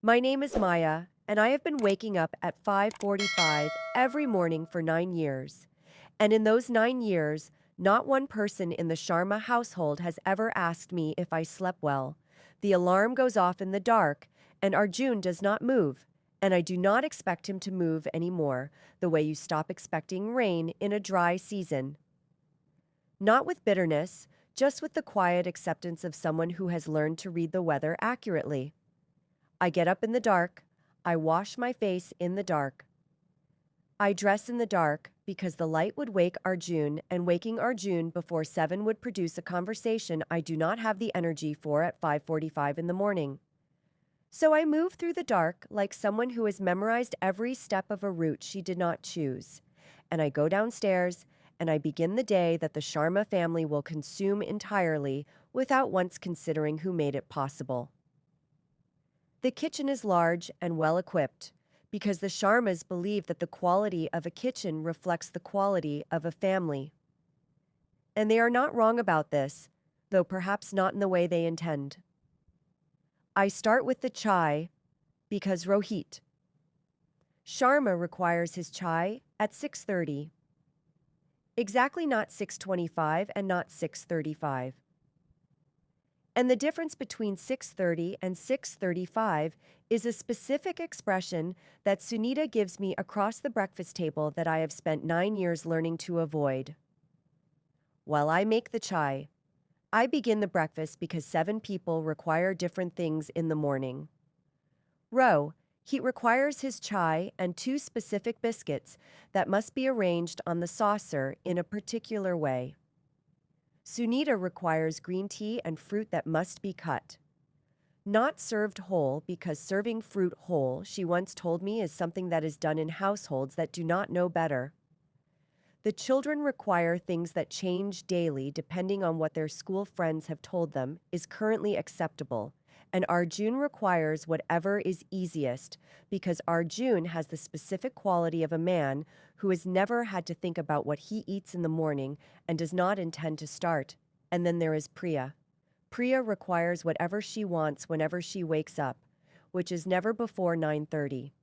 My name is Maya, and I have been waking up at 5:45 every morning for 9 years. And in those 9 years, not one person in the Sharma household has ever asked me if I slept well. The alarm goes off in the dark, and Arjun does not move, and I do not expect him to move anymore, the way you stop expecting rain in a dry season. Not with bitterness, just with the quiet acceptance of someone who has learned to read the weather accurately. I get up in the dark. I wash my face in the dark. I dress in the dark because the light would wake Arjun, and waking Arjun before 7 would produce a conversation I do not have the energy for at 5:45 in the morning. So I move through the dark like someone who has memorized every step of a route she did not choose. And I go downstairs and I begin the day that the Sharma family will consume entirely without once considering who made it possible. The kitchen is large and well equipped because the Sharmas believe that the quality of a kitchen reflects the quality of a family. And they are not wrong about this, though perhaps not in the way they intend. I start with the chai because Rohit Sharma requires his chai at 6:30. Exactly not 6:25 and not 6:35. And the difference between 6:30 and 6:35 is a specific expression that Sunita gives me across the breakfast table that I have spent 9 years learning to avoid. While I make the chai, I begin the breakfast because 7 people require different things in the morning. He requires his chai and 2 specific biscuits that must be arranged on the saucer in a particular way. Sunita requires green tea and fruit that must be cut. Not served whole, because serving fruit whole, she once told me, is something that is done in households that do not know better. The children require things that change daily depending on what their school friends have told them is currently acceptable. And Arjun requires whatever is easiest because Arjun has the specific quality of a man who has never had to think about what he eats in the morning and does not intend to start. And then there is Priya. Priya requires whatever she wants whenever she wakes up, which is never before 9:30.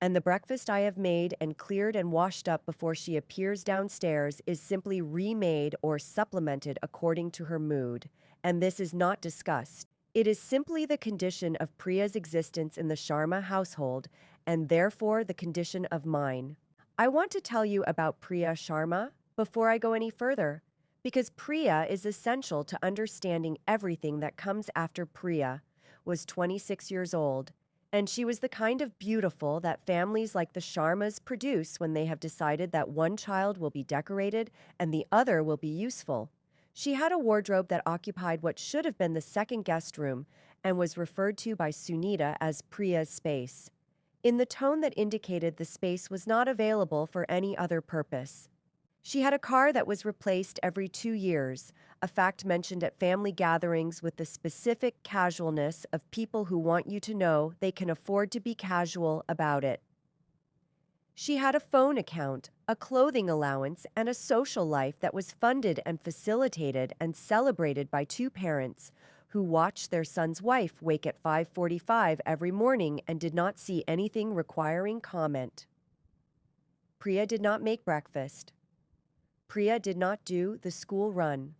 And the breakfast I have made and cleared and washed up before she appears downstairs is simply remade or supplemented according to her mood. And this is not discussed. It is simply the condition of Priya's existence in the Sharma household, and therefore the condition of mine. I want to tell you about Priya Sharma before I go any further, because Priya is essential to understanding everything that comes after. Priya was 26 years old, and she was the kind of beautiful that families like the Sharmas produce when they have decided that one child will be decorated and the other will be useful. She had a wardrobe that occupied what should have been the second guest room and was referred to by Sunita as Priya's space, in the tone that indicated the space was not available for any other purpose. She had a car that was replaced every 2 years, a fact mentioned at family gatherings with the specific casualness of people who want you to know they can afford to be casual about it. She had a phone account, a clothing allowance, and a social life that was funded and facilitated and celebrated by 2 parents who watched their son's wife wake at 5:45 every morning and did not see anything requiring comment. Priya did not make breakfast. Priya did not do the school run.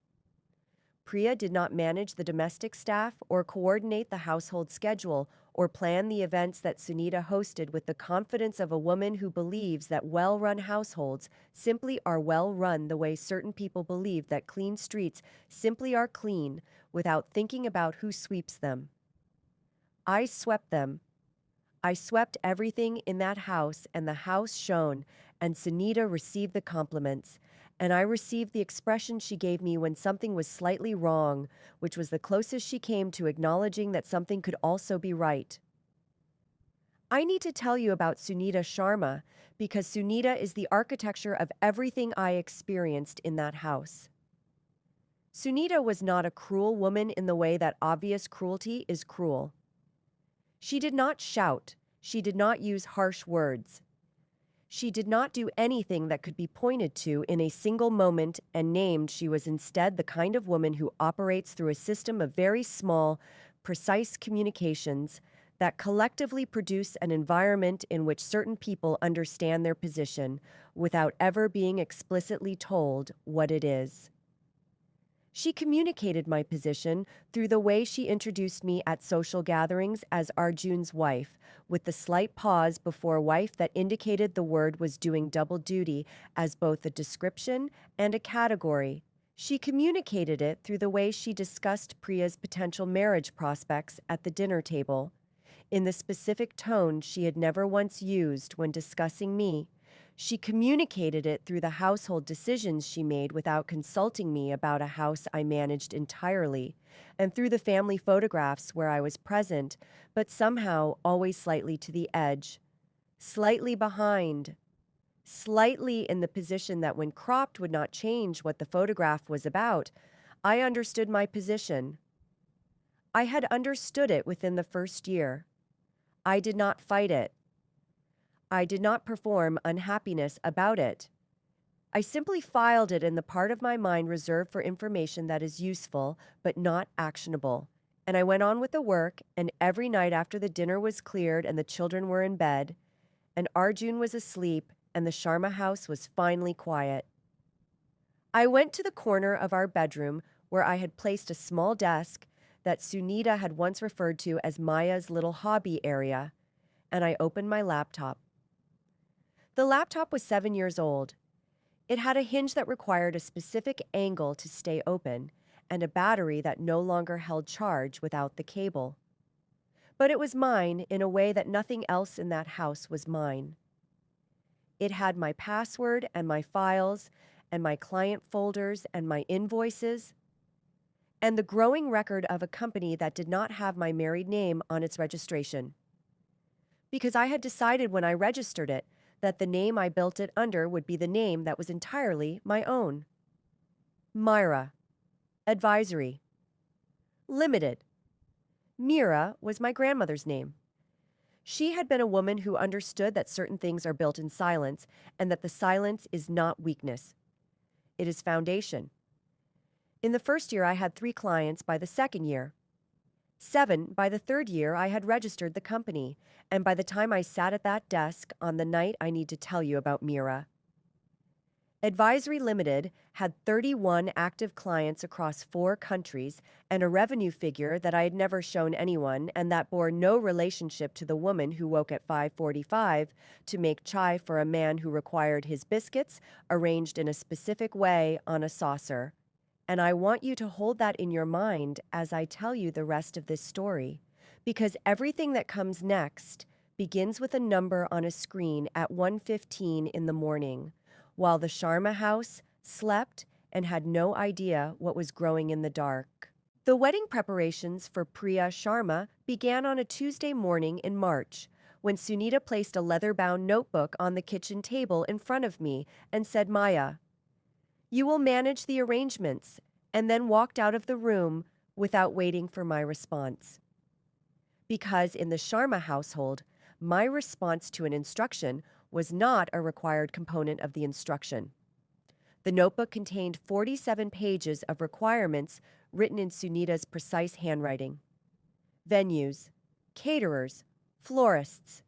Priya did not manage the domestic staff or coordinate the household schedule or plan the events that Sunita hosted with the confidence of a woman who believes that well-run households simply are well-run the way certain people believe that clean streets simply are clean without thinking about who sweeps them. I swept them. I swept everything in that house, and the house shone, and Sunita received the compliments, and I received the expression she gave me when something was slightly wrong, which was the closest she came to acknowledging that something could also be right. I need to tell you about Sunita Sharma because Sunita is the architecture of everything I experienced in that house. Sunita was not a cruel woman in the way that obvious cruelty is cruel. She did not shout. She did not use harsh words. She did not do anything that could be pointed to in a single moment and named. She was instead the kind of woman who operates through a system of very small, precise communications that collectively produce an environment in which certain people understand their position without ever being explicitly told what it is. She communicated my position through the way she introduced me at social gatherings as Arjun's wife, with the slight pause before wife that indicated the word was doing double duty as both a description and a category. She communicated it through the way she discussed Priya's potential marriage prospects at the dinner table, in the specific tone she had never once used when discussing me. She communicated it through the household decisions she made without consulting me about a house I managed entirely, and through the family photographs where I was present, but somehow always slightly to the edge, slightly behind, slightly in the position that when cropped would not change what the photograph was about. I understood my position. I had understood it within the first year. I did not fight it. I did not perform unhappiness about it. I simply filed it in the part of my mind reserved for information that is useful but not actionable. And I went on with the work, and every night after the dinner was cleared and the children were in bed, and Arjun was asleep, and the Sharma house was finally quiet, I went to the corner of our bedroom where I had placed a small desk that Sunita had once referred to as Maya's little hobby area, and I opened my laptop. The laptop was 7 years old. It had a hinge that required a specific angle to stay open, and a battery that no longer held charge without the cable. But it was mine in a way that nothing else in that house was mine. It had my password and my files and my client folders and my invoices, and the growing record of a company that did not have my married name on its registration. Because I had decided when I registered it that the name I built it under would be the name that was entirely my own. Myra. Advisory. Limited. Mira was my grandmother's name. She had been a woman who understood that certain things are built in silence and that the silence is not weakness. It is foundation. In the first year, I had 3 clients. By the second year, 7. By the third year, I had registered the company, and by the time I sat at that desk on the night I need to tell you about Mira. Advisory Limited had 31 active clients across 4 countries and a revenue figure that I had never shown anyone and that bore no relationship to the woman who woke at 5:45 to make chai for a man who required his biscuits arranged in a specific way on a saucer. And I want you to hold that in your mind as I tell you the rest of this story, because everything that comes next begins with a number on a screen at 1:15 in the morning, while the Sharma house slept and had no idea what was growing in the dark. The wedding preparations for Priya Sharma began on a Tuesday morning in March, when Sunita placed a leather-bound notebook on the kitchen table in front of me and said, "Maya, you will manage the arrangements," and then walked out of the room without waiting for my response. Because in the Sharma household, my response to an instruction was not a required component of the instruction. The notebook contained 47 pages of requirements written in Sunita's precise handwriting. Venues, caterers, florists,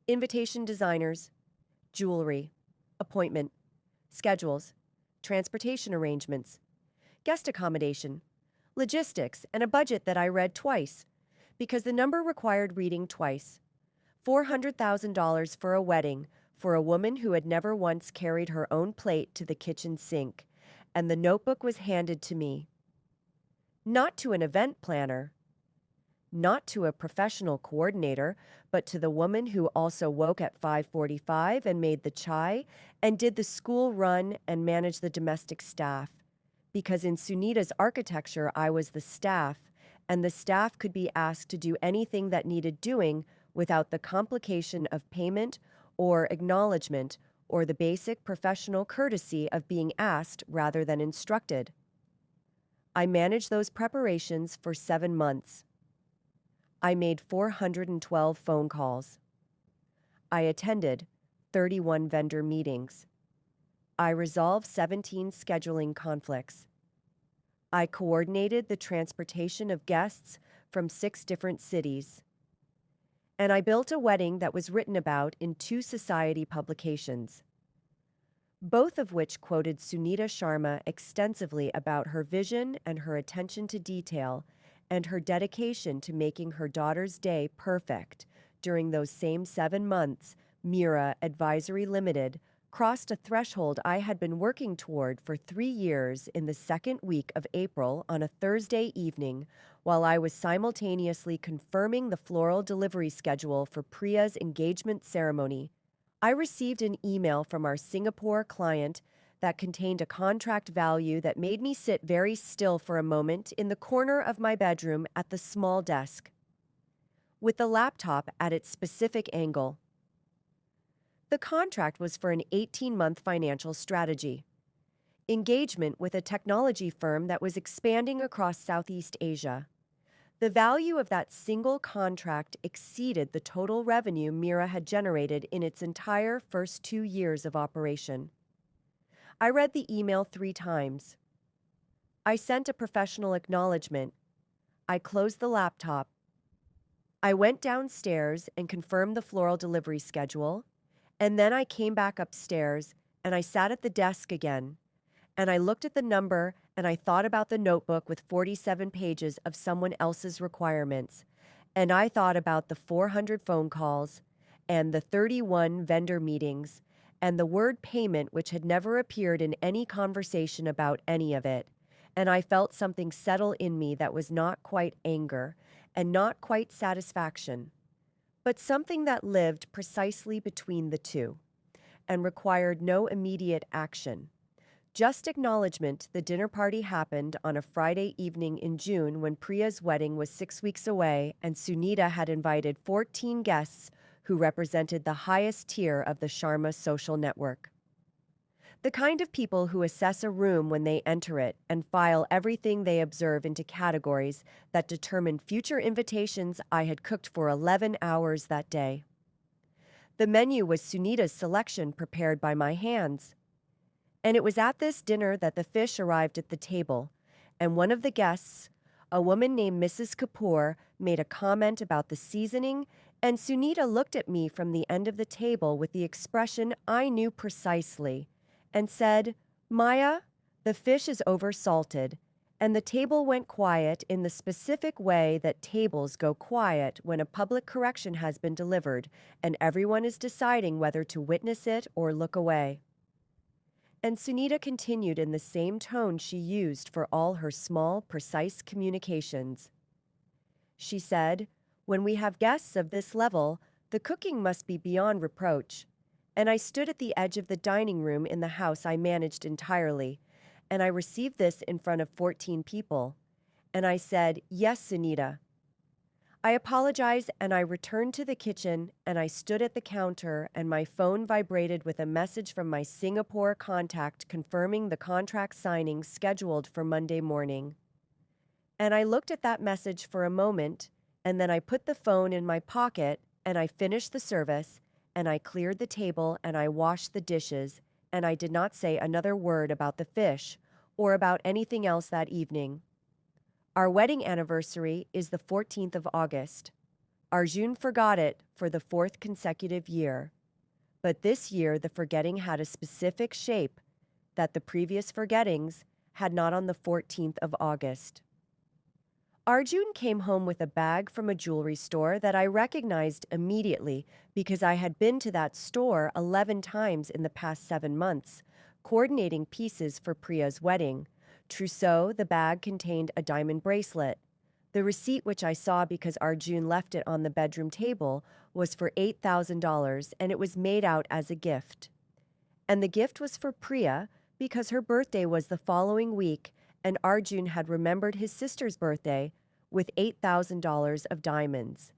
invitation designers, jewelry, appointment, schedules, transportation arrangements, guest accommodation, logistics, and a budget that I read twice, because the number required reading twice. $400,000 for a wedding for a woman who had never once carried her own plate to the kitchen sink, and the notebook was handed to me. Not to an event planner, not to a professional coordinator, but to the woman who also woke at 5:45 and made the chai and did the school run and managed the domestic staff. Because in Sunita's architecture, I was the staff, and the staff could be asked to do anything that needed doing without the complication of payment or acknowledgement or the basic professional courtesy of being asked rather than instructed. I managed those preparations for 7 months. I made 412 phone calls. I attended 31 vendor meetings. I resolved 17 scheduling conflicts. I coordinated the transportation of guests from 6 different cities. and I built a wedding that was written about in 2 society publications, both of which quoted Sunita Sharma extensively about her vision and her attention to detail and her dedication to making her daughter's day perfect. During those same 7 months, Mira Advisory Limited crossed a threshold I had been working toward for 3 years in the second week of April on a Thursday evening while I was simultaneously confirming the floral delivery schedule for Priya's engagement ceremony. I received an email from our Singapore client that contained a contract value that made me sit very still for a moment in the corner of my bedroom at the small desk, with the laptop at its specific angle. The contract was for an 18-month financial strategy engagement with a technology firm that was expanding across Southeast Asia. The value of that single contract exceeded the total revenue Mira had generated in its entire first 2 years of operation. I read the email 3 times. I sent a professional acknowledgement. I closed the laptop. I went downstairs and confirmed the floral delivery schedule, and then I came back upstairs and I sat at the desk again. And I looked at the number and I thought about the notebook with 47 pages of someone else's requirements. And I thought about the 400 phone calls and the 31 vendor meetings and the word payment, which had never appeared in any conversation about any of it. And I felt something settle in me that was not quite anger and not quite satisfaction, but something that lived precisely between the two and required no immediate action. Just acknowledgement. The dinner party happened on a Friday evening in June when Priya's wedding was 6 weeks away and Sunita had invited 14 guests who represented the highest tier of the Sharma social network. The kind of people who assess a room when they enter it and file everything they observe into categories that determine future invitations. I had cooked for 11 hours that day. The menu was Sunita's selection prepared by my hands. And it was at this dinner that the fish arrived at the table, and one of the guests, a woman named Mrs. Kapoor, made a comment about the seasoning, and Sunita looked at me from the end of the table with the expression I knew precisely, and said, "Maya, the fish is over-salted," and the table went quiet in the specific way that tables go quiet when a public correction has been delivered, and everyone is deciding whether to witness it or look away. And Sunita continued in the same tone she used for all her small, precise communications. She said, "When we have guests of this level, the cooking must be beyond reproach." And I stood at the edge of the dining room in the house I managed entirely, and I received this in front of 14 people. And I said, "Yes, Sunita." I apologized and I returned to the kitchen and I stood at the counter and my phone vibrated with a message from my Singapore contact confirming the contract signing scheduled for Monday morning. And I looked at that message for a moment and then I put the phone in my pocket and I finished the service and I cleared the table and I washed the dishes and I did not say another word about the fish or about anything else that evening. Our wedding anniversary is the 14th of August. Arjun forgot it for the 4th consecutive year. But this year the forgetting had a specific shape that the previous forgettings had not on the 14th of August. Arjun came home with a bag from a jewelry store that I recognized immediately because I had been to that store 11 times in the past 7 months, coordinating pieces for Priya's wedding. Trousseau, the bag contained a diamond bracelet. The receipt, which I saw because Arjun left it on the bedroom table, was for $8,000 and it was made out as a gift. And the gift was for Priya because her birthday was the following week and Arjun had remembered his sister's birthday with $8,000 of diamonds.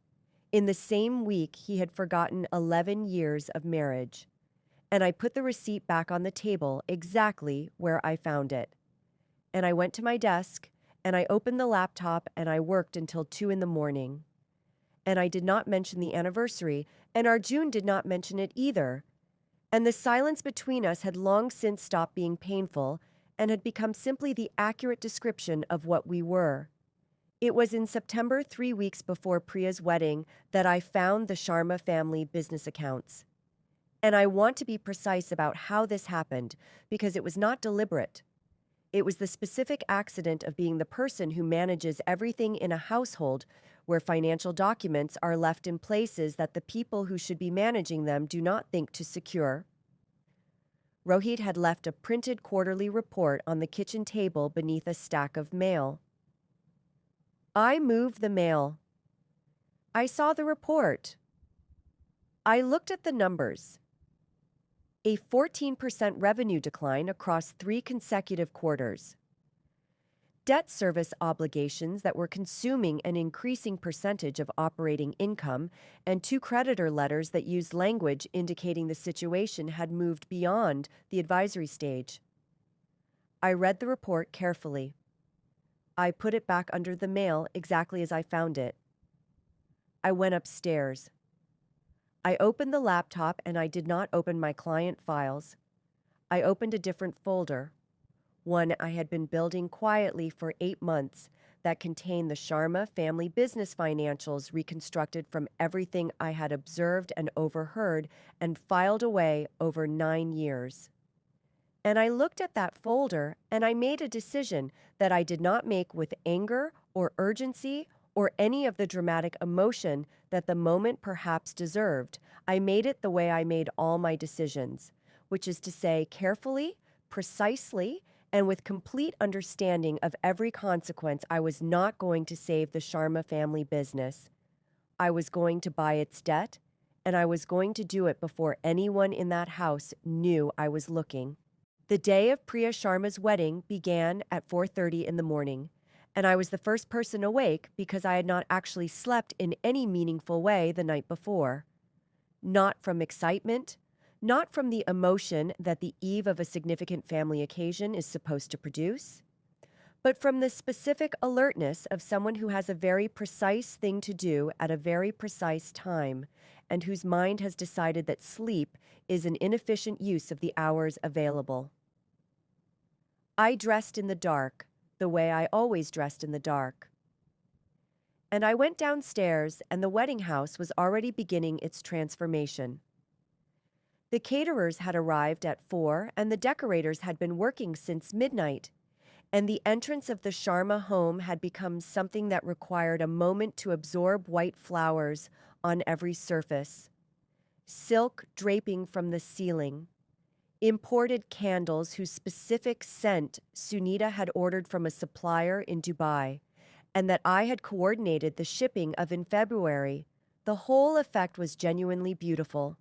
In the same week, he had forgotten 11 years of marriage. And I put the receipt back on the table exactly where I found it. And I went to my desk, and I opened the laptop, and I worked until 2 in the morning. And I did not mention the anniversary, and Arjun did not mention it either. And the silence between us had long since stopped being painful and had become simply the accurate description of what we were. It was in September, 3 weeks before Priya's wedding, that I found the Sharma family business accounts. And I want to be precise about how this happened because it was not deliberate. It was the specific accident of being the person who manages everything in a household where financial documents are left in places that the people who should be managing them do not think to secure. Rohit had left a printed quarterly report on the kitchen table beneath a stack of mail. I moved the mail. I saw the report. I looked at the numbers. A 14% revenue decline across 3 consecutive quarters. Debt service obligations that were consuming an increasing percentage of operating income, and 2 creditor letters that used language indicating the situation had moved beyond the advisory stage. I read the report carefully. I put it back under the mail exactly as I found it. I went upstairs. I opened the laptop and I did not open my client files. I opened a different folder, one I had been building quietly for 8 months, that contained the Sharma family business financials reconstructed from everything I had observed and overheard and filed away over 9 years. And I looked at that folder and I made a decision that I did not make with anger or urgency or any of the dramatic emotion that the moment perhaps deserved. I made it the way I made all my decisions, which is to say carefully, precisely, and with complete understanding of every consequence. I was not going to save the Sharma family business. I was going to buy its debt, and I was going to do it before anyone in that house knew I was looking. The day of Priya Sharma's wedding began at 4:30 in the morning, and I was the first person awake because I had not actually slept in any meaningful way the night before. Not from excitement, not from the emotion that the eve of a significant family occasion is supposed to produce, but from the specific alertness of someone who has a very precise thing to do at a very precise time, and whose mind has decided that sleep is an inefficient use of the hours available. I dressed in the dark, the way I always dressed in the dark. And I went downstairs, and the wedding house was already beginning its transformation. The caterers had arrived at 4, and the decorators had been working since midnight, and the entrance of the Sharma home had become something that required a moment to absorb white flowers on every surface, silk draping from the ceiling, imported candles whose specific scent Sunita had ordered from a supplier in Dubai, and that I had coordinated the shipping of in February. The whole effect was genuinely beautiful,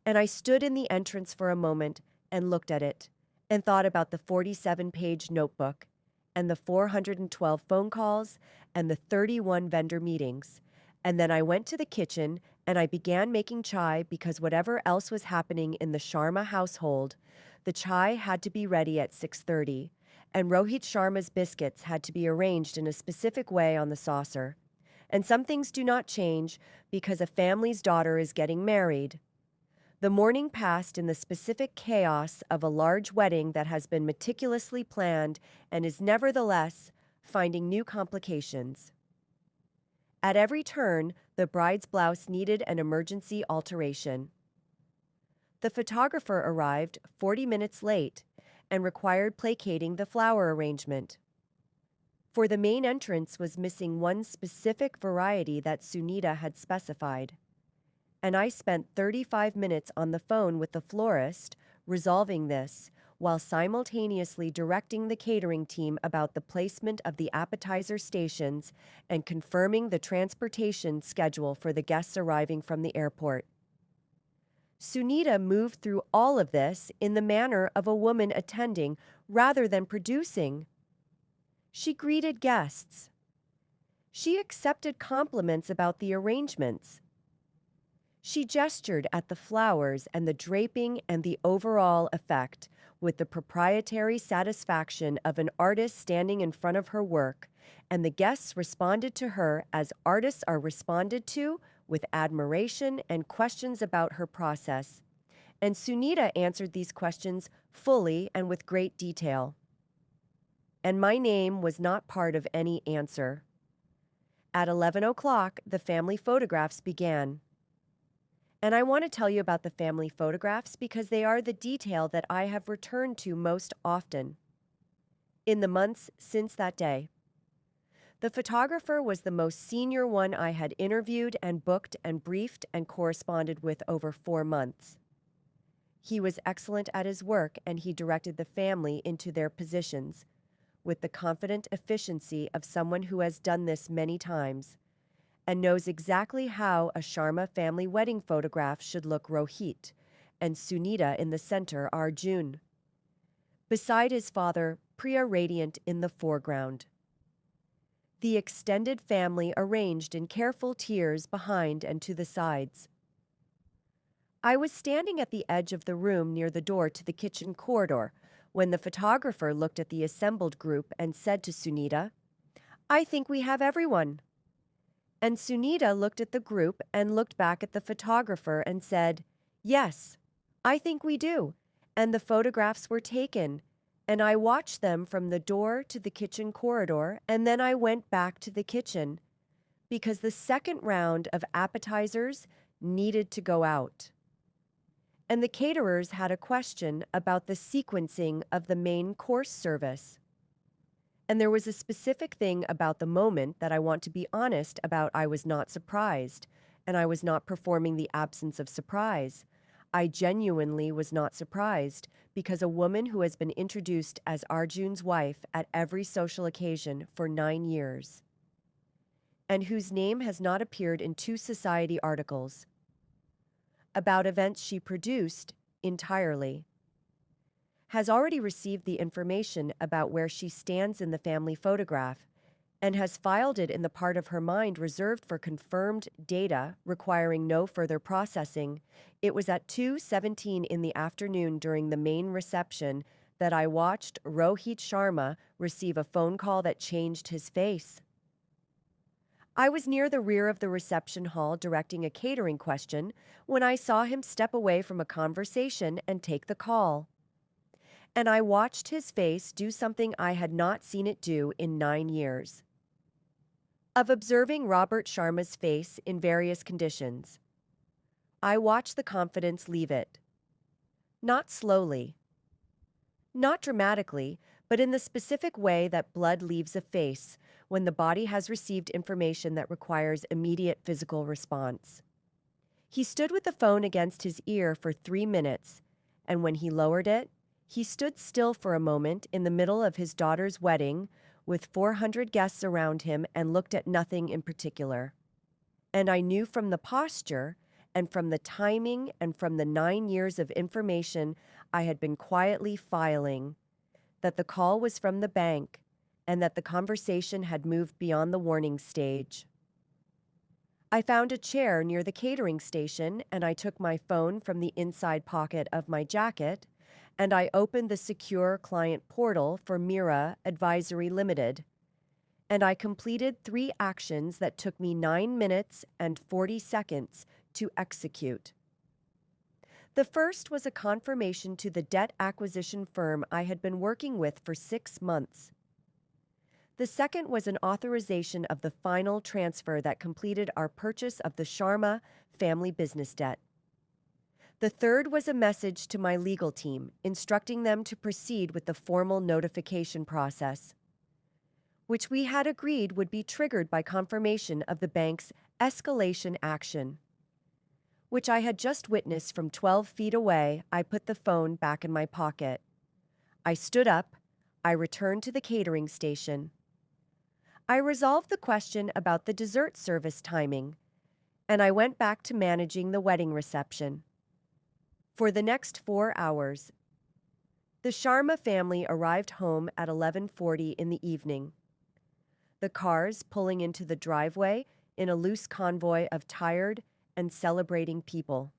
and I stood in the entrance for a moment and looked at it, and thought about the 47-page notebook, and the 412 phone calls, and the 31 vendor meetings. And then I went to the kitchen and I began making chai because whatever else was happening in the Sharma household, the chai had to be ready at 6:30, and Rohit Sharma's biscuits had to be arranged in a specific way on the saucer. And some things do not change because a family's daughter is getting married. The morning passed in the specific chaos of a large wedding that has been meticulously planned and is nevertheless finding new complications. At every turn, the bride's blouse needed an emergency alteration. The photographer arrived 40 minutes late and required placating the flower arrangement. For the main entrance was missing one specific variety that Sunita had specified. And I spent 35 minutes on the phone with the florist, resolving this, while simultaneously directing the catering team about the placement of the appetizer stations and confirming the transportation schedule for the guests arriving from the airport. Sunita moved through all of this in the manner of a woman attending rather than producing. She greeted guests. She accepted compliments about the arrangements. She gestured at the flowers and the draping and the overall effect with the proprietary satisfaction of an artist standing in front of her work, and the guests responded to her as artists are responded to, with admiration and questions about her process. And Sunita answered these questions fully and with great detail. And my name was not part of any answer. At 11 o'clock, the family photographs began. And I want to tell you about the family photographs because they are the detail that I have returned to most often in the months since that day. The photographer was the most senior one I had interviewed and booked and briefed and corresponded with over 4 months. He was excellent at his work and he directed the family into their positions with the confident efficiency of someone who has done this many times and knows exactly how a Sharma family wedding photograph should look. Rohit and Sunita in the center, Arjun. Beside his father, Priya radiant in the foreground. The extended family arranged in careful tiers behind and to the sides. I was standing at the edge of the room near the door to the kitchen corridor when the photographer looked at the assembled group and said to Sunita, "I think we have everyone." And Sunita looked at the group and looked back at the photographer and said, "Yes, I think we do." And the photographs were taken, and I watched them from the door to the kitchen corridor, and then I went back to the kitchen because the second round of appetizers needed to go out. And the caterers had a question about the sequencing of the main course service. And there was a specific thing about the moment that I want to be honest about. I was not surprised, and I was not performing the absence of surprise. I genuinely was not surprised because a woman who has been introduced as Arjun's wife at every social occasion for 9 years, and whose name has not appeared in 2 society articles about events she produced entirely, has already received the information about where she stands in the family photograph and has filed it in the part of her mind reserved for confirmed data requiring no further processing. It was at 2:17 in the afternoon during the main reception that I watched Rohit Sharma receive a phone call that changed his face. I was near the rear of the reception hall directing a catering question when I saw him step away from a conversation and take the call. And I watched his face do something I had not seen it do in 9 years. Of observing Robert Sharma's face in various conditions, I watched the confidence leave it. Not slowly, not dramatically, but in the specific way that blood leaves a face when the body has received information that requires immediate physical response. He stood with the phone against his ear for 3 minutes, and when he lowered it, he stood still for a moment in the middle of his daughter's wedding with 400 guests around him and looked at nothing in particular. And I knew from the posture and from the timing and from the 9 years of information I had been quietly filing that the call was from the bank and that the conversation had moved beyond the warning stage. I found a chair near the catering station and I took my phone from the inside pocket of my jacket and I opened the secure client portal for Mira Advisory Limited. And I completed 3 actions that took me 9 minutes and 40 seconds to execute. The first was a confirmation to the debt acquisition firm I had been working with for 6 months. The second was an authorization of the final transfer that completed our purchase of the Sharma family business debt. The third was a message to my legal team, instructing them to proceed with the formal notification process, which we had agreed would be triggered by confirmation of the bank's escalation action, which I had just witnessed from 12 feet away. I put the phone back in my pocket. I stood up. I returned to the catering station. I resolved the question about the dessert service timing, and I went back to managing the wedding reception. For the next 4 hours, the Sharma family arrived home at 11:40 in the evening. The cars pulling into the driveway in a loose convoy of tired and celebrating people.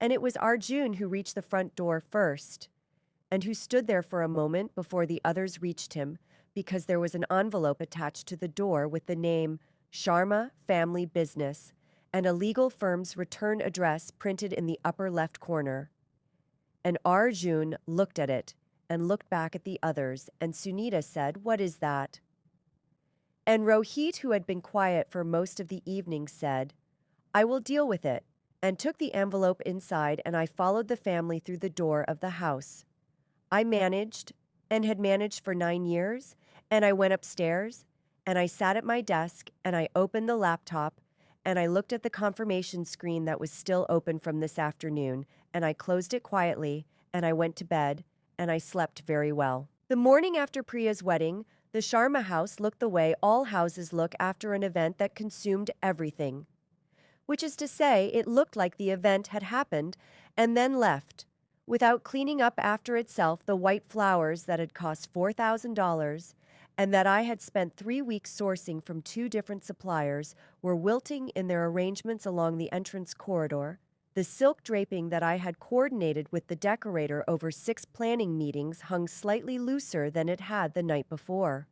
And it was Arjun who reached the front door first, and who stood there for a moment before the others reached him, because there was an envelope attached to the door with the name Sharma Family Business and a legal firm's return address printed in the upper left corner. And Arjun looked at it and looked back at the others, and Sunita said, "What is that?" And Rohit, who had been quiet for most of the evening, said, "I will deal with it," and took the envelope inside, and I followed the family through the door of the house. I managed and had managed for 9 years, and I went upstairs, and I sat at my desk, and I opened the laptop, and I looked at the confirmation screen that was still open from this afternoon, and I closed it quietly, and I went to bed, and I slept very well. The morning after Priya's wedding, the Sharma house looked the way all houses look after an event that consumed everything. Which is to say, it looked like the event had happened and then left, without cleaning up after itself the white flowers that had cost $4,000 and that I had spent 3 weeks sourcing from 2 different suppliers were wilting in their arrangements along the entrance corridor. The silk draping that I had coordinated with the decorator over 6 planning meetings hung slightly looser than it had the night before.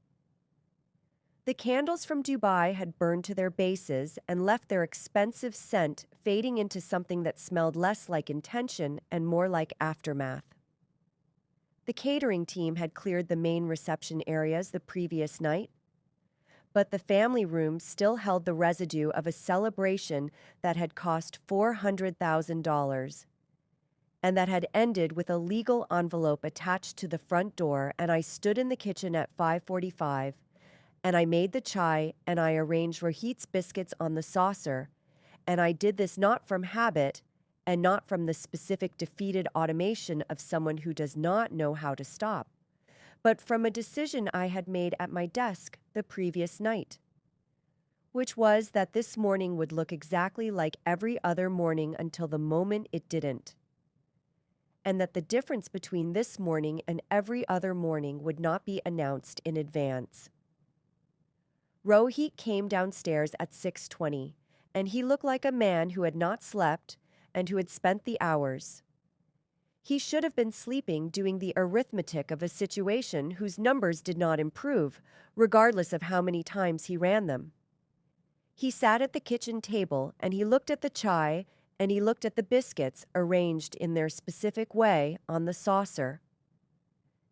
The candles from Dubai had burned to their bases and left their expensive scent fading into something that smelled less like intention and more like aftermath. The catering team had cleared the main reception areas the previous night, but the family room still held the residue of a celebration that had cost $400,000 and that had ended with a legal envelope attached to the front door, and I stood in the kitchen at 5:45. And I made the chai, and I arranged Rohit's biscuits on the saucer, and I did this not from habit and not from the specific defeated automation of someone who does not know how to stop, but from a decision I had made at my desk the previous night, which was that this morning would look exactly like every other morning until the moment it didn't, and that the difference between this morning and every other morning would not be announced in advance. Rohit came downstairs at 6:20, and he looked like a man who had not slept and who had spent the hours. He should have been sleeping doing the arithmetic of a situation whose numbers did not improve, regardless of how many times he ran them. He sat at the kitchen table, and he looked at the chai, and he looked at the biscuits arranged in their specific way on the saucer.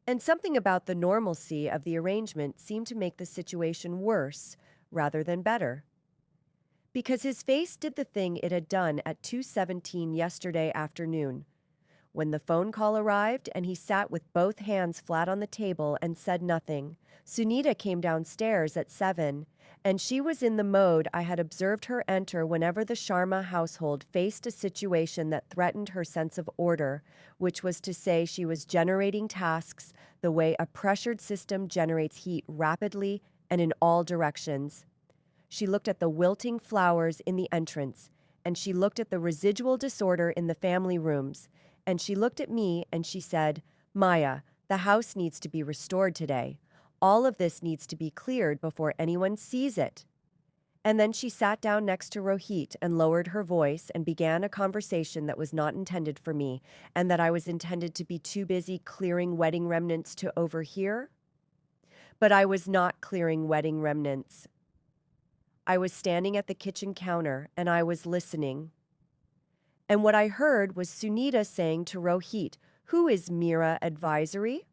And something about the normalcy of the arrangement seemed to make the situation worse rather than better. Because his face did the thing it had done at 2:17 yesterday afternoon, when the phone call arrived and he sat with both hands flat on the table and said nothing. Sunita came downstairs at 7, and she was in the mode I had observed her enter whenever the Sharma household faced a situation that threatened her sense of order, which was to say she was generating tasks the way a pressured system generates heat rapidly and in all directions. She looked at the wilting flowers in the entrance, and she looked at the residual disorder in the family rooms, and she looked at me and she said, "Maya, the house needs to be restored today. All of this needs to be cleared before anyone sees it." And then she sat down next to Rohit and lowered her voice and began a conversation that was not intended for me and that I was intended to be too busy clearing wedding remnants to overhear. But I was not clearing wedding remnants. I was standing at the kitchen counter and I was listening. And what I heard was Sunita saying to Rohit, "Who is Mira Advisory?"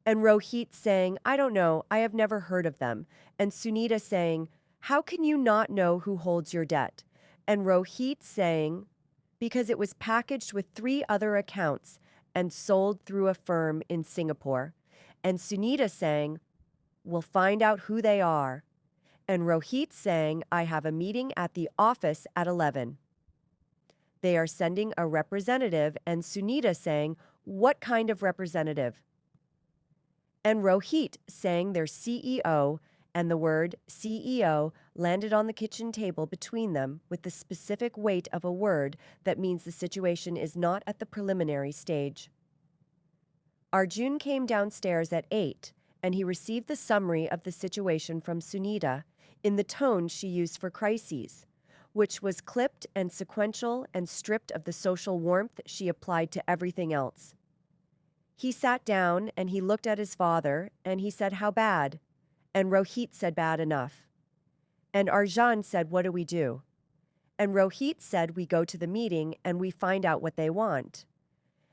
And Rohit saying, "I don't know, I have never heard of them." And Sunita saying, "How can you not know who holds your debt?" And Rohit saying, "Because it was packaged with 3 other accounts and sold through a firm in Singapore." And Sunita saying, "We'll find out who they are." And Rohit saying, "I have a meeting at the office at 11. They are sending a representative," and Sunita saying, "What kind of representative?" And Rohit saying their CEO, and the word CEO landed on the kitchen table between them with the specific weight of a word that means the situation is not at the preliminary stage. Arjun came downstairs at 8, and he received the summary of the situation from Sunita in the tone she used for crises, which was clipped and sequential and stripped of the social warmth she applied to everything else. He sat down and he looked at his father and he said, "How bad?" And Rohit said, "Bad enough." And Arjun said, "What do we do?" And Rohit said, "We go to the meeting and we find out what they want."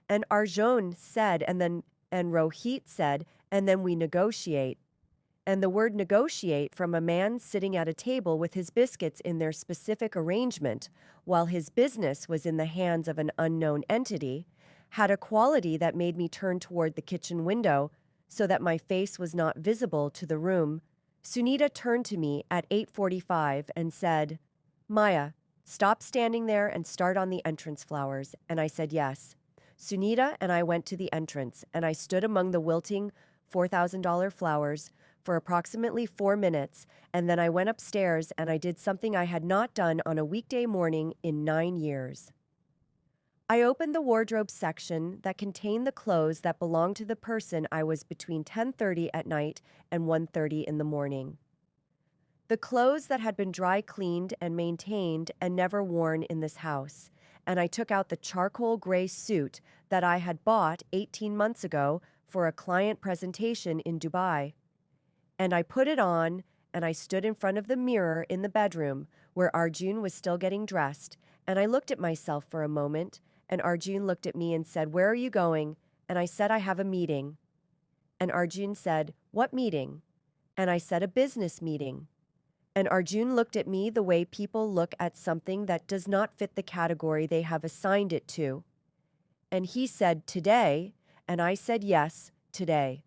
And Arjun said, and Rohit said, "And then we negotiate." And the word negotiate from a man sitting at a table with his biscuits in their specific arrangement, while his business was in the hands of an unknown entity, had a quality that made me turn toward the kitchen window so that my face was not visible to the room. Sunita turned to me at 8:45 and said, "Maya, stop standing there and start on the entrance flowers." And I said yes. Sunita and I went to the entrance, and I stood among the wilting $4,000 flowers for approximately 4 minutes, and then I went upstairs and I did something I had not done on a weekday morning in 9 years. I opened the wardrobe section that contained the clothes that belonged to the person I was between 10:30 at night and 1:30 in the morning. The clothes that had been dry cleaned and maintained and never worn in this house, and I took out the charcoal gray suit that I had bought 18 months ago for a client presentation in Dubai. And I put it on, and I stood in front of the mirror in the bedroom where Arjun was still getting dressed, and I looked at myself for a moment, and Arjun looked at me and said, "Where are you going?" And I said, "I have a meeting." And Arjun said, "What meeting?" And I said, "A business meeting." And Arjun looked at me the way people look at something that does not fit the category they have assigned it to. And he said, "Today?" And I said, "Yes, today."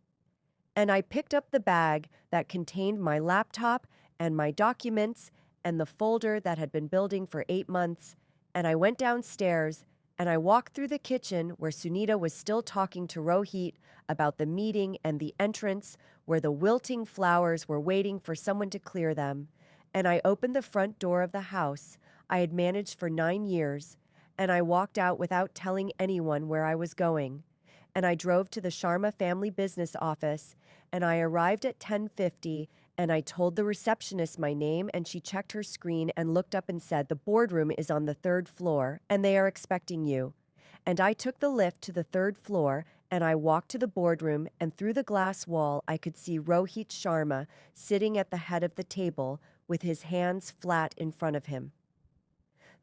And I picked up the bag that contained my laptop and my documents and the folder that had been building for 8 months, and I went downstairs and I walked through the kitchen where Sunita was still talking to Rohit about the meeting and the entrance where the wilting flowers were waiting for someone to clear them, and I opened the front door of the house I had managed for 9 years, and I walked out without telling anyone where I was going. And I drove to the Sharma family business office, and I arrived at 10:50, and I told the receptionist my name, and she checked her screen and looked up and said, "The boardroom is on the 3rd floor, and they are expecting you." And I took the lift to the 3rd floor, and I walked to the boardroom, and through the glass wall I could see Rohit Sharma sitting at the head of the table with his hands flat in front of him,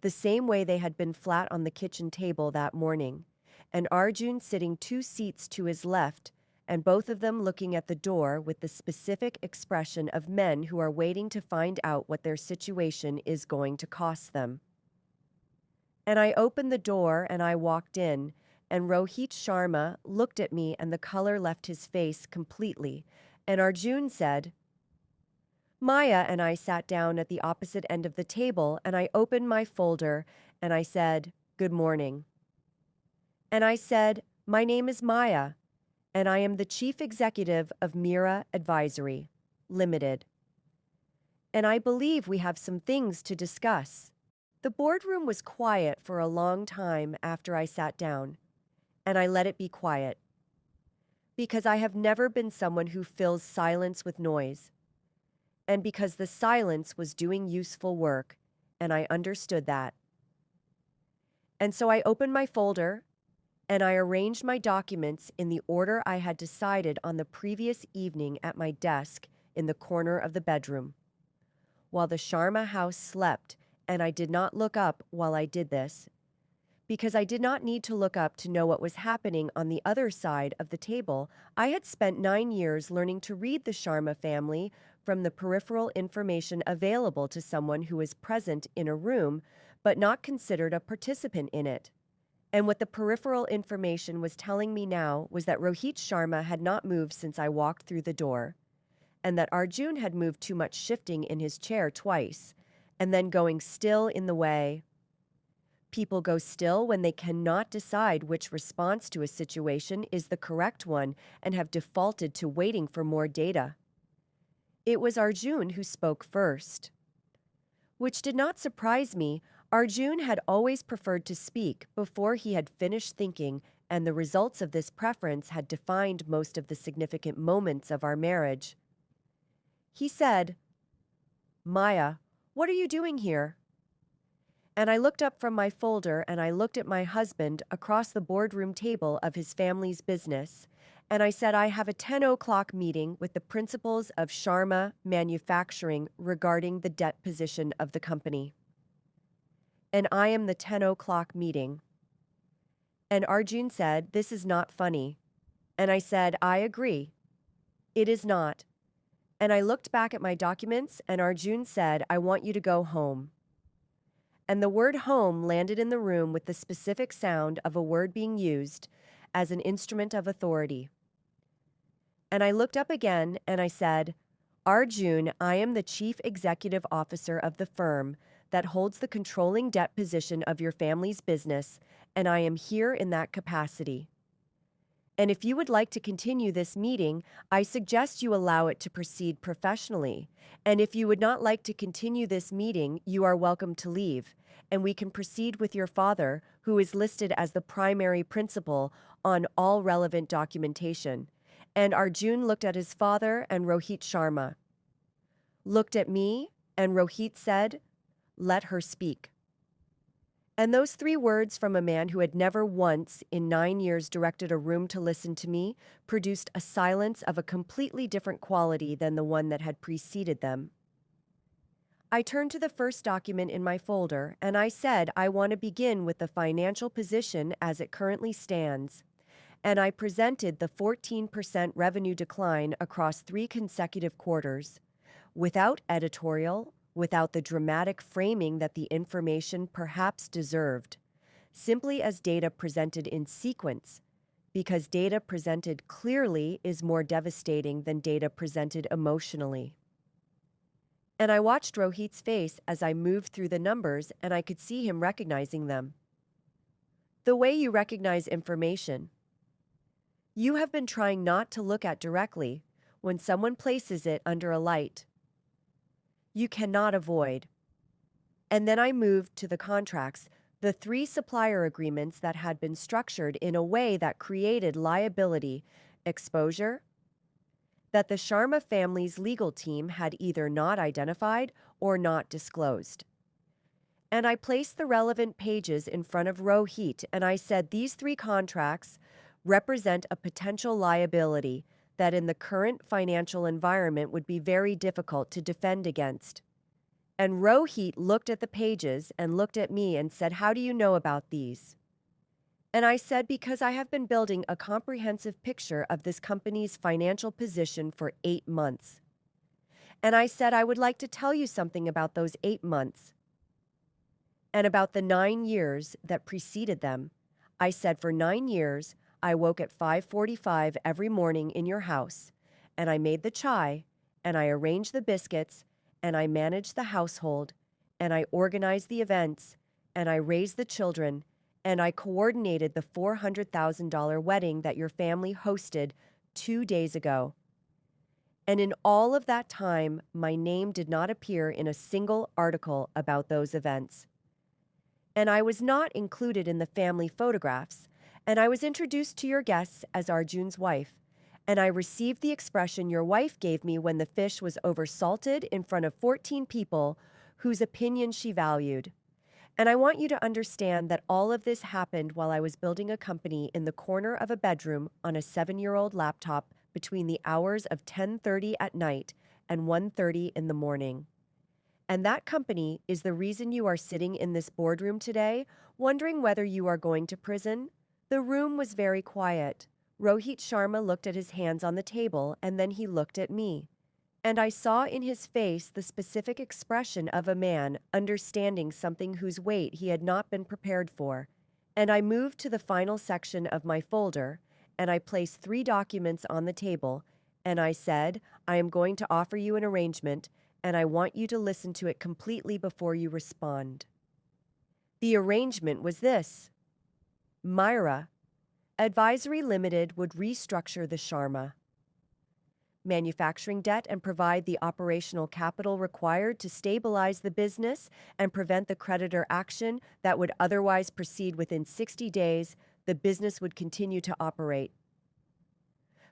the same way they had been flat on the kitchen table that morning, and Arjun sitting 2 seats to his left, and both of them looking at the door with the specific expression of men who are waiting to find out what their situation is going to cost them. And I opened the door and I walked in, and Rohit Sharma looked at me and the color left his face completely, and Arjun said, "Maya," and I sat down at the opposite end of the table, and I opened my folder and I said, "Good morning." And I said, "My name is Maya, and I am the Chief Executive of Mira Advisory, Limited. And I believe we have some things to discuss." The boardroom was quiet for a long time after I sat down, and I let it be quiet, because I have never been someone who fills silence with noise, and because the silence was doing useful work, and I understood that. And so I opened my folder, and I arranged my documents in the order I had decided on the previous evening at my desk in the corner of the bedroom, while the Sharma house slept, and I did not look up while I did this, because I did not need to look up to know what was happening on the other side of the table. I had spent 9 years learning to read the Sharma family from the peripheral information available to someone who is present in a room but not considered a participant in it. And what the peripheral information was telling me now was that Rohit Sharma had not moved since I walked through the door, and that Arjun had moved too much, shifting in his chair twice, and then going still in the way. People go still when they cannot decide which response to a situation is the correct one and have defaulted to waiting for more data. It was Arjun who spoke first. Which did not surprise me. Arjun had always preferred to speak before he had finished thinking, and the results of this preference had defined most of the significant moments of our marriage. He said, "Maya, what are you doing here?" And I looked up from my folder and I looked at my husband across the boardroom table of his family's business, and I said, "I have a 10 o'clock meeting with the principals of Sharma Manufacturing regarding the debt position of the company. And I am the 10 o'clock meeting." And Arjun said, "This is not funny." And I said, "I agree. It is not. And I looked back at my documents, and Arjun said, "I want you to go home." And the word home landed in the room with the specific sound of a word being used as an instrument of authority. And I looked up again and I said, "Arjun, I am the chief executive officer of the firm that holds the controlling debt position of your family's business, and I am here in that capacity. And if you would like to continue this meeting, I suggest you allow it to proceed professionally. And if you would not like to continue this meeting, you are welcome to leave, and we can proceed with your father, who is listed as the primary principal on all relevant documentation." And Arjun looked at his father and Rohit Sharma, looked at me, and Rohit said, "Let her speak." And those 3 words from a man who had never once in 9 years directed a room to listen to me produced a silence of a completely different quality than the one that had preceded them. I turned to the first document in my folder and I said, "I want to begin with the financial position as it currently stands." And I presented the 14% revenue decline across 3 consecutive quarters, without editorial, without the dramatic framing that the information perhaps deserved, simply as data presented in sequence, because data presented clearly is more devastating than data presented emotionally. And I watched Rohit's face as I moved through the numbers, and I could see him recognizing them. The way you recognize information. You have been trying not to look at directly when someone places it under a light. You cannot avoid. And then I moved to the contracts, the 3 supplier agreements that had been structured in a way that created liability, exposure, that the Sharma family's legal team had either not identified or not disclosed. And I placed the relevant pages in front of Rohit and I said, "These 3 contracts represent a potential liability that in the current financial environment would be very difficult to defend against." And Rohit looked at the pages and looked at me and said, "How do you know about these?" And I said, "Because I have been building a comprehensive picture of this company's financial position for 8 months. And I said, I would like to tell you something about those 8 months and about the 9 years that preceded them." I said, "For 9 years, I woke at 5:45 every morning in your house, and I made the chai, and I arranged the biscuits, and I managed the household, and I organized the events, and I raised the children, and I coordinated the $400,000 wedding that your family hosted 2 days ago. And in all of that time, my name did not appear in a single article about those events. And I was not included in the family photographs, and I was introduced to your guests as Arjun's wife, and I received the expression your wife gave me when the fish was oversalted in front of 14 people whose opinion she valued. And I want you to understand that all of this happened while I was building a company in the corner of a bedroom on a 7-year-old laptop between the hours of 10:30 at night and 1:30 in the morning. And that company is the reason you are sitting in this boardroom today, wondering whether you are going to prison." The room was very quiet. Rohit Sharma looked at his hands on the table, and then he looked at me. And I saw in his face the specific expression of a man understanding something whose weight he had not been prepared for. And I moved to the final section of my folder, and I placed 3 documents on the table, and I said, "I am going to offer you an arrangement, and I want you to listen to it completely before you respond." The arrangement was this. Myra Advisory Limited would restructure the Sharma manufacturing debt and provide the operational capital required to stabilize the business and prevent the creditor action that would otherwise proceed within 60 days. The business would continue to operate.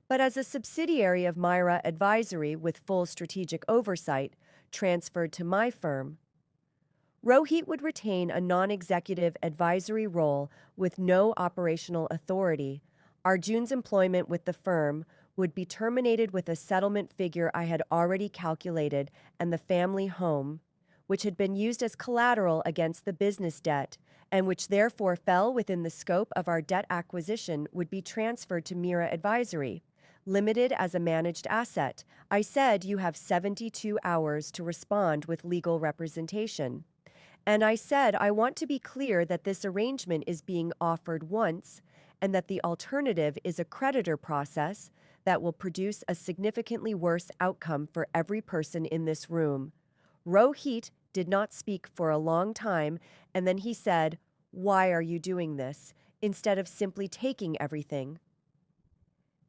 But as a subsidiary of Myra Advisory with full strategic oversight, transferred to my firm, Rohit would retain a non-executive advisory role with no operational authority. Arjun's employment with the firm would be terminated with a settlement figure I had already calculated, and the family home, which had been used as collateral against the business debt, and which therefore fell within the scope of our debt acquisition, would be transferred to Myra Advisory, limited as a managed asset. I said you have 72 hours to respond with legal representation. And I said I want to be clear that this arrangement is being offered once and that the alternative is a creditor process that will produce a significantly worse outcome for every person in this room. Rohit did not speak for a long time, and then he said, "Why are you doing this?" instead of simply taking everything.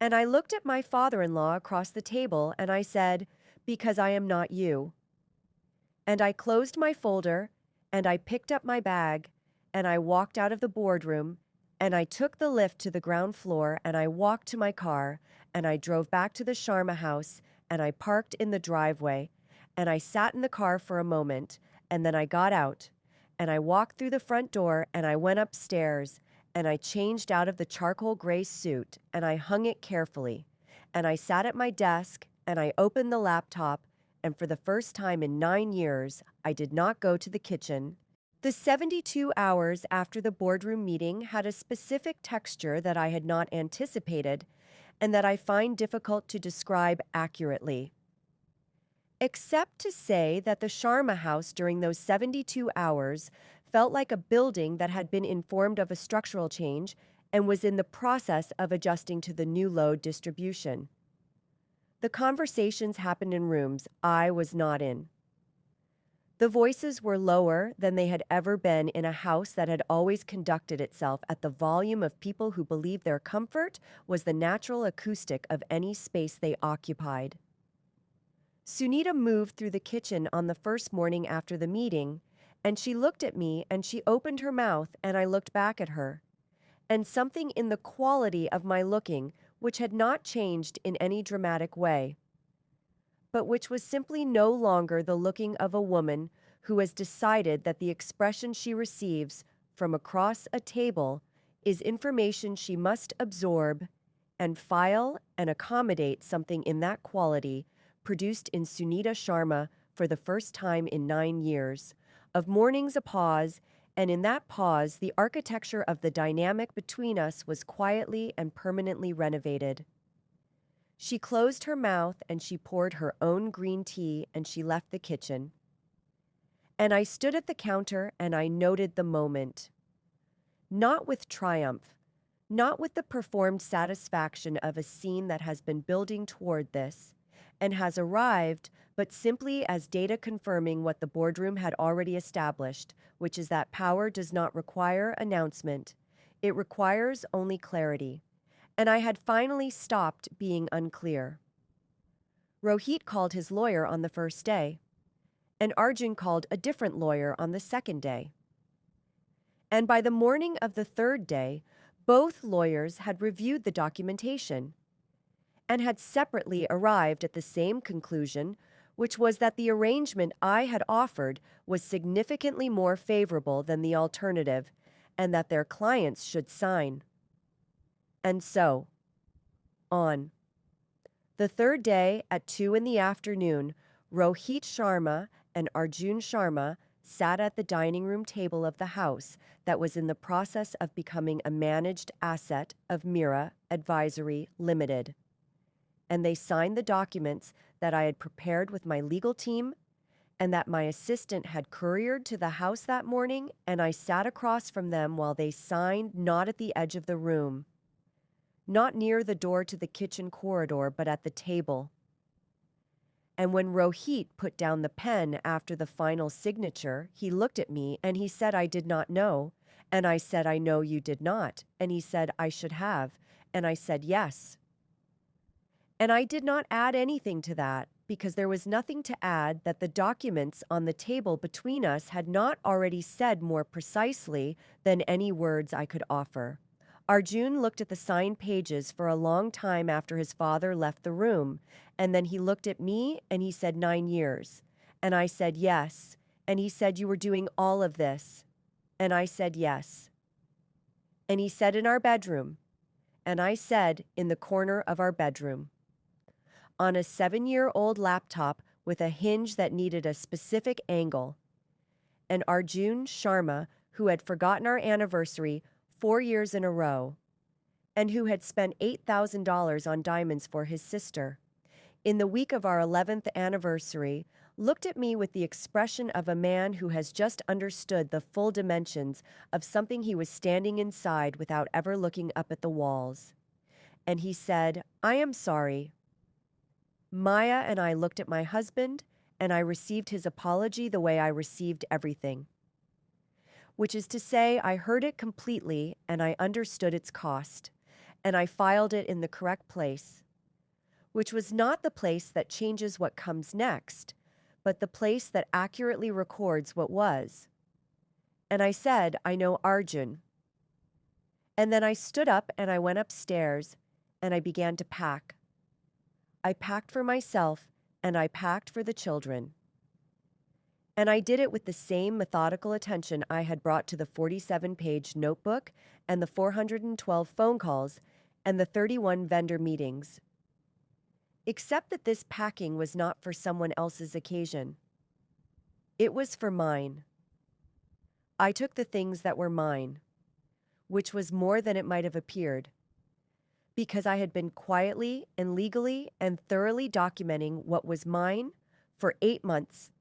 And I looked at my father-in-law across the table and I said, "Because I am not you." And I closed my folder and I picked up my bag and I walked out of the boardroom and I took the lift to the ground floor and I walked to my car and I drove back to the Sharma house and I parked in the driveway and I sat in the car for a moment and then I got out and I walked through the front door and I went upstairs and I changed out of the charcoal gray suit and I hung it carefully and I sat at my desk and I opened the laptop, and for the first time in 9 years, I did not go to the kitchen. The 72 hours after the boardroom meeting had a specific texture that I had not anticipated and that I find difficult to describe accurately. Except to say that the Sharma house during those 72 hours felt like a building that had been informed of a structural change and was in the process of adjusting to the new load distribution. The conversations happened in rooms I was not in. The voices were lower than they had ever been in a house that had always conducted itself at the volume of people who believed their comfort was the natural acoustic of any space they occupied. Sunita moved through the kitchen on the first morning after the meeting, and she looked at me and she opened her mouth and I looked back at her. And something in the quality of my looking, which had not changed in any dramatic way, but which was simply no longer the looking of a woman who has decided that the expression she receives from across a table is information she must absorb and file and accommodate something in that quality produced in Sunita Sharma for the first time in 9 years. Of mornings a pause, and in that pause the architecture of the dynamic between us was quietly and permanently renovated. She closed her mouth and she poured her own green tea and she left the kitchen. And I stood at the counter and I noted the moment. Not with triumph, not with the performed satisfaction of a scene that has been building toward this and has arrived, but simply as data confirming what the boardroom had already established, which is that power does not require announcement. It requires only clarity. And I had finally stopped being unclear. Rohit called his lawyer on the first day, and Arjun called a different lawyer on the second day. And by the morning of the third day, both lawyers had reviewed the documentation and had separately arrived at the same conclusion, which was that the arrangement I had offered was significantly more favorable than the alternative, and that their clients should sign. And so, on. The third day at 2 in the afternoon, Rohit Sharma and Arjun Sharma sat at the dining room table of the house that was in the process of becoming a managed asset of Mira Advisory Limited. And they signed the documents that I had prepared with my legal team and that my assistant had couriered to the house that morning, and I sat across from them while they signed, not at the edge of the room, not near the door to the kitchen corridor, but at the table. And when Rohit put down the pen after the final signature, he looked at me and he said, "I did not know." And I said, "I know you did not." And he said, "I should have." And I said, "Yes." And I did not add anything to that because there was nothing to add that the documents on the table between us had not already said more precisely than any words I could offer. Arjun looked at the signed pages for a long time after his father left the room, and then he looked at me and he said, 9 years. And I said, "Yes." And he said, "You were doing all of this." And I said, "Yes." And he said, "In our bedroom." And I said, "In the corner of our bedroom." On a 7-year-old laptop with a hinge that needed a specific angle. And Arjun Sharma, who had forgotten our anniversary 4 years in a row, and who had spent $8,000 on diamonds for his sister, in the week of our 11th anniversary, looked at me with the expression of a man who has just understood the full dimensions of something he was standing inside without ever looking up at the walls. And he said, "I am sorry." Maya and I looked at my husband, and I received his apology the way I received everything. Which is to say, I heard it completely, and I understood its cost, and I filed it in the correct place, which was not the place that changes what comes next, but the place that accurately records what was. And I said, "I know Arjun." And then I stood up and I went upstairs, and I began to pack. I packed for myself, and I packed for the children. And I did it with the same methodical attention I had brought to the 47-page notebook and the 412 phone calls and the 31 vendor meetings. Except that this packing was not for someone else's occasion. It was for mine. I took the things that were mine, which was more than it might have appeared, because I had been quietly and legally and thoroughly documenting what was mine for 8 months.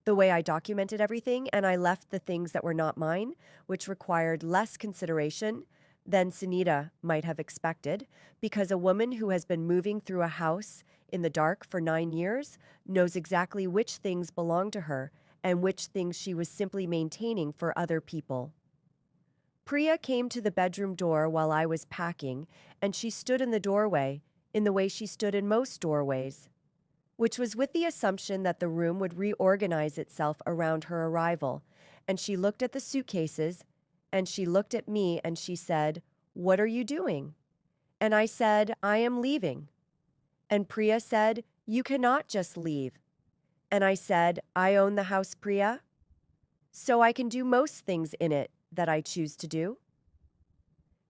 The way I documented everything, and I left the things that were not mine, which required less consideration than Sunita might have expected, because a woman who has been moving through a house in the dark for 9 years knows exactly which things belong to her and which things she was simply maintaining for other people. Priya came to the bedroom door while I was packing, and she stood in the doorway in the way she stood in most doorways, which was with the assumption that the room would reorganize itself around her arrival, and she looked at the suitcases, and she looked at me, and she said, "What are you doing?" And I said, "I am leaving." And Priya said, "You cannot just leave." And I said, "I own the house, Priya, so I can do most things in it that I choose to do."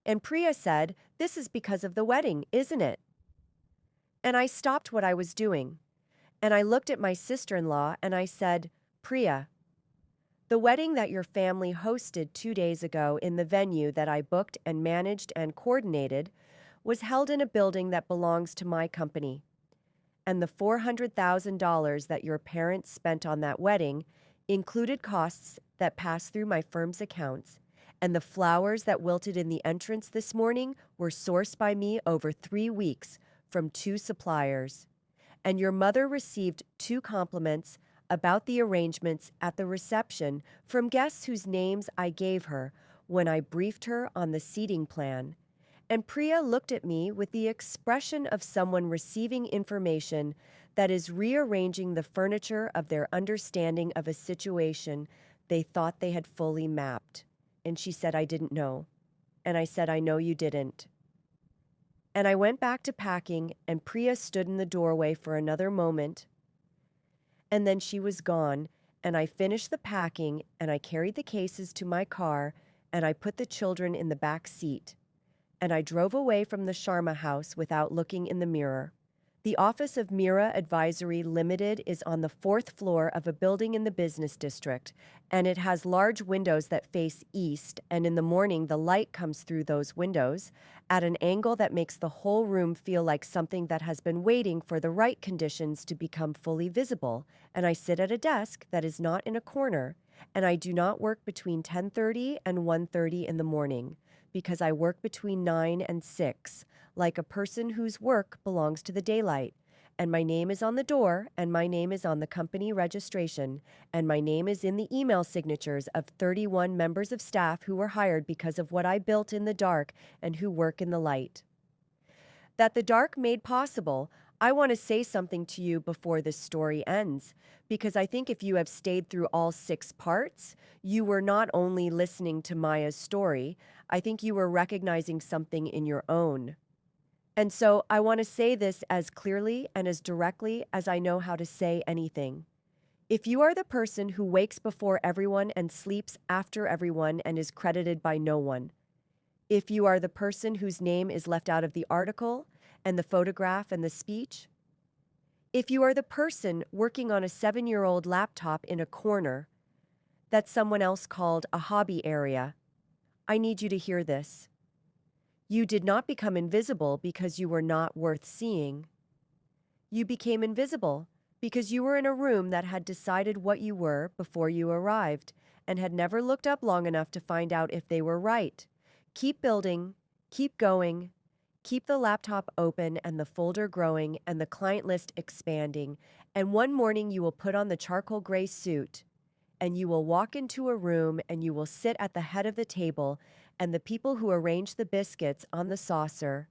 And Priya said, "This is because of the wedding, isn't it?" And I stopped what I was doing, and I looked at my sister-in-law, and I said, "Priya, the wedding that your family hosted 2 days ago in the venue that I booked and managed and coordinated was held in a building that belongs to my company. And the $400,000 that your parents spent on that wedding included costs that passed through my firm's accounts, and the flowers that wilted in the entrance this morning were sourced by me over 3 weeks from 2 suppliers. And your mother received 2 compliments about the arrangements at the reception from guests whose names I gave her when I briefed her on the seating plan. And Priya looked at me with the expression of someone receiving information that is rearranging the furniture of their understanding of a situation they thought they had fully mapped. And she said, "I didn't know." And I said, "I know you didn't." And I went back to packing, and Priya stood in the doorway for another moment. And then she was gone, and I finished the packing, and I carried the cases to my car, and I put the children in the back seat. And I drove away from the Sharma house without looking in the mirror. The office of Mira Advisory Limited is on the 4th floor of a building in the business district, and it has large windows that face east, and in the morning the light comes through those windows at an angle that makes the whole room feel like something that has been waiting for the right conditions to become fully visible. And I sit at a desk that is not in a corner, and I do not work between 10:30 and 1:30 in the morning, because I work between 9 and 6, like a person whose work belongs to the daylight. And my name is on the door, and my name is on the company registration, and my name is in the email signatures of 31 members of staff who were hired because of what I built in the dark and who work in the light. That the dark made possible, I want to say something to you before this story ends, because I think if you have stayed through all 6 parts, you were not only listening to Maya's story, I think you were recognizing something in your own. And so I want to say this as clearly and as directly as I know how to say anything. If you are the person who wakes before everyone and sleeps after everyone and is credited by no one, if you are the person whose name is left out of the article and the photograph and the speech, if you are the person working on a 7-year-old laptop in a corner that someone else called a hobby area, I need you to hear this. You did not become invisible because you were not worth seeing. You became invisible because you were in a room that had decided what you were before you arrived and had never looked up long enough to find out if they were right. Keep building, keep going, keep the laptop open and the folder growing and the client list expanding, and one morning you will put on the charcoal gray suit and you will walk into a room and you will sit at the head of the table and the people who arranged the biscuits on the saucer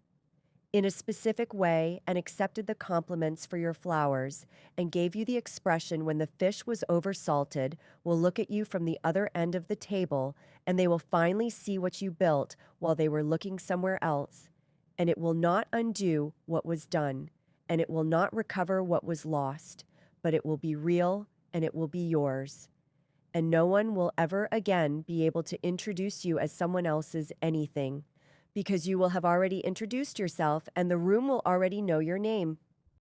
in a specific way and accepted the compliments for your flowers and gave you the expression when the fish was oversalted will look at you from the other end of the table and they will finally see what you built while they were looking somewhere else. And it will not undo what was done, and it will not recover what was lost, but it will be real and it will be yours. And no one will ever again be able to introduce you as someone else's anything, because you will have already introduced yourself and the room will already know your name.